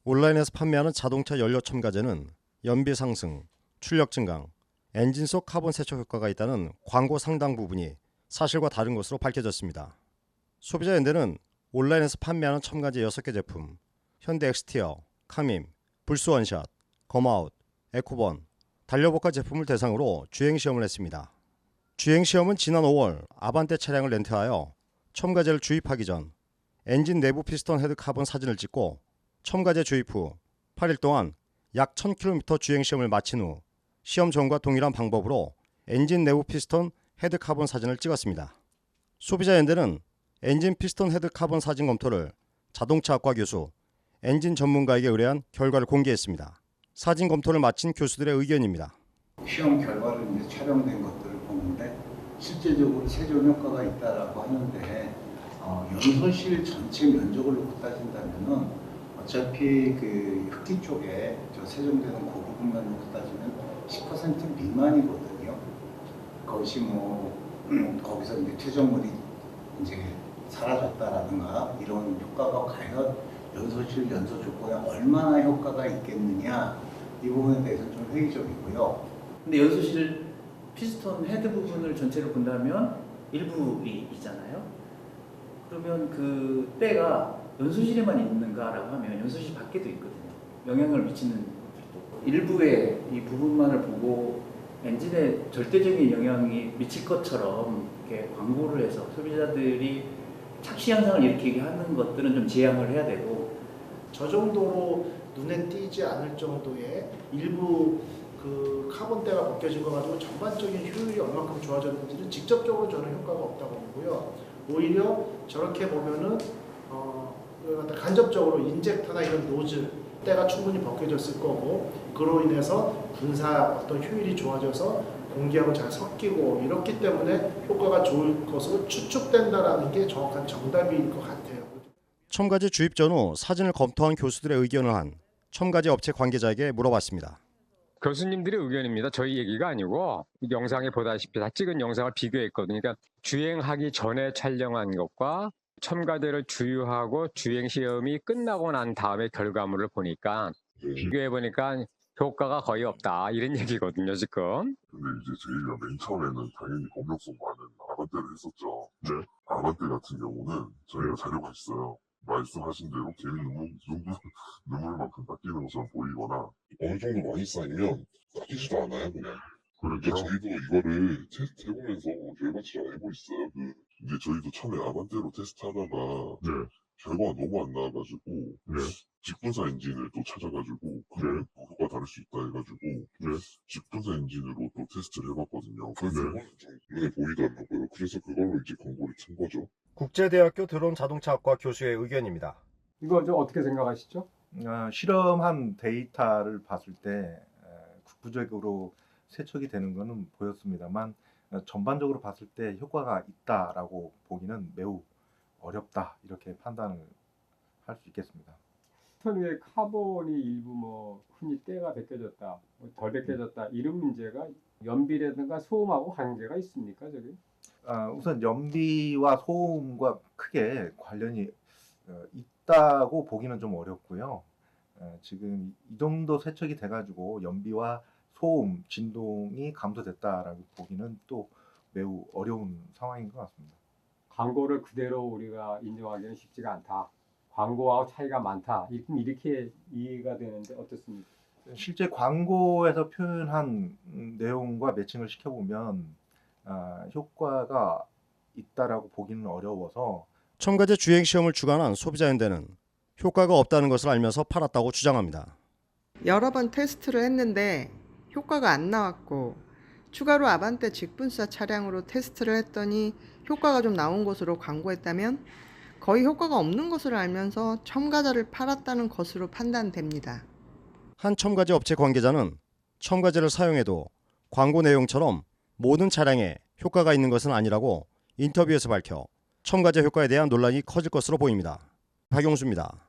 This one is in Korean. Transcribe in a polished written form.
온라인에서 판매하는 자동차 연료 첨가제는 연비 상승, 출력 증강, 엔진 속 카본 세척 효과가 있다는 광고 상당 부분이 사실과 다른 것으로 밝혀졌습니다. 소비자연대는 온라인에서 판매하는 첨가제 6개 제품, 현대 엑스티어, 카밈, 불스 원샷, 검아웃, 에코번, 달려볶아 제품을 대상으로 주행시험을 했습니다. 주행시험은 지난 5월 아반떼 차량을 렌트하여 첨가제를 주입하기 전 엔진 내부 피스톤 헤드 카본 사진을 찍고 첨가제 주입 후 8일 동안 약 1000km 주행시험을 마친 후 시험 전과 동일한 방법으로 엔진 내부 피스톤 헤드 카본 사진을 찍었습니다. 소비자연대는 엔진 피스톤 헤드 카본 사진 검토를 자동차학과 교수, 엔진 전문가에게 의뢰한 결과를 공개했습니다. 사진 검토를 마친 교수들의 의견입니다. 시험 결과를 이제 촬영된 것들을 보는데 실제적으로 세정 효과가 있다라고 하는데 연소실 전체 면적을 놓고 따진다면은 어차피 그 흡기 쪽에 저 세정되는 그 부분만 놓고 따지면 10% 미만이거든요. 그것이 거기서 이제 퇴적물이 이제 사라졌다라든가 이런 효과가 과연 연소실 연소 조건에 얼마나 효과가 있겠느냐 이 부분에 대해서 좀 회의적이고요. 근데 연소실 피스톤 헤드 부분을 전체로 본다면 일부이 있잖아요. 그러면 그 때가 연소실에만 있는가라고 하면 연소실 밖에도 있거든요. 영향을 미치는 것들도 일부의 이 부분만을 보고 엔진에 절대적인 영향이 미칠 것처럼 이렇게 광고를 해서 소비자들이 착시 현상을 일으키게 하는 것들은 좀 제한을 해야 되고, 저 정도로 눈에 띄지 않을 정도의 일부 그 카본대가 벗겨진 거 가지고 전반적인 효율이 얼마큼 좋아졌는지는 직접적으로 저는 효과가 없다고 보고요. 오히려 저렇게 보면은 간접적으로 인젝터나 이런 노즐 때가 충분히 벗겨졌을 거고, 그로 인해서 분사 어떤 효율이 좋아져서 공기하고 잘 섞이고 이렇기 때문에 효과가 좋을 것으로 추측된다라는 게 정확한 정답일 것 같아요. 첨가제 주입 전후 사진을 검토한 교수들의 의견을 한 첨가제 업체 관계자에게 물어봤습니다. 교수님들의 의견입니다. 저희 얘기가 아니고 영상에 보다시피 다 찍은 영상을 비교했거든요. 그러니까 주행하기 전에 촬영한 것과 첨가제를 주유하고 주행 시험이 끝나고 난 다음에 결과물을 보니까 비교해 보니까 효과가 거의 없다 이런 얘기거든요 지금. 근데 이제 저희가 맨 처음에는 당연히 검역성 많은 아반떼를 했었죠. 네. 아반떼 같은 경우는 저희가 자료가 있어요. 말씀하신 대로 개미 눈물만큼 닦이는 것처럼 보이거나 어느 정도 많이 쌓이면 닦이지도 않아요 그냥. 그러니까 저희도 이거를 테스트해보면서 결과치를 알고 있어요. 이제 저희도 처음에 아반떼로 테스트하다가 결과가 너무 안 나와가지고 직분사 엔진을 또 찾아가지고 그러면 효과가 다를 수 있다 해가지고 직분사 엔진으로 또 테스트를 해봤거든요. 그래서 이거는 좀 눈에 보이더라고요. 그래서 그걸로 이제 광고를 친 거죠. 국제대학교 드론 자동차학과 교수의 의견입니다. 이거 좀 어떻게 생각하시죠? 실험한 데이터를 봤을 때 국부적으로 세척이 되는 것은 보였습니다만 전반적으로 봤을 때 효과가 있다라고 보기는 매우 어렵다 이렇게 판단을 할 수 있겠습니다. 피스톤 위에 카본이 일부 흔히 때가 벗겨졌다, 덜 벗겨졌다 이런 문제가 연비라든가 소음하고 관계가 있습니까, 저기? 우선 연비와 소음과 크게 관련이 있다고 보기는 좀 어렵고요. 지금 이 정도 세척이 돼가지고 연비와 소음, 진동이 감소됐다라고 보기는 또 매우 어려운 상황인 것 같습니다. 광고를 그대로 우리가 인정하기는 쉽지가 않다. 광고하고 차이가 많다. 이렇게 이해가 되는데 어떻습니까? 실제 광고에서 표현한 내용과 매칭을 시켜보면 효과가 있다라고 보기는 어려워서 첨가제 주행시험을 주관한 소비자연대는 효과가 없다는 것을 알면서 팔았다고 주장합니다. 여러 번 테스트를 했는데 효과가 안 나왔고 추가로 아반떼 직분사 차량으로 테스트를 했더니 효과가 좀 나온 것으로 광고했다면 거의 효과가 없는 것을 알면서 첨가제를 팔았다는 것으로 판단됩니다. 한 첨가제 업체 관계자는 첨가제를 사용해도 광고 내용처럼 모든 차량에 효과가 있는 것은 아니라고 인터뷰에서 밝혀 첨가제 효과에 대한 논란이 커질 것으로 보입니다. 박용수입니다.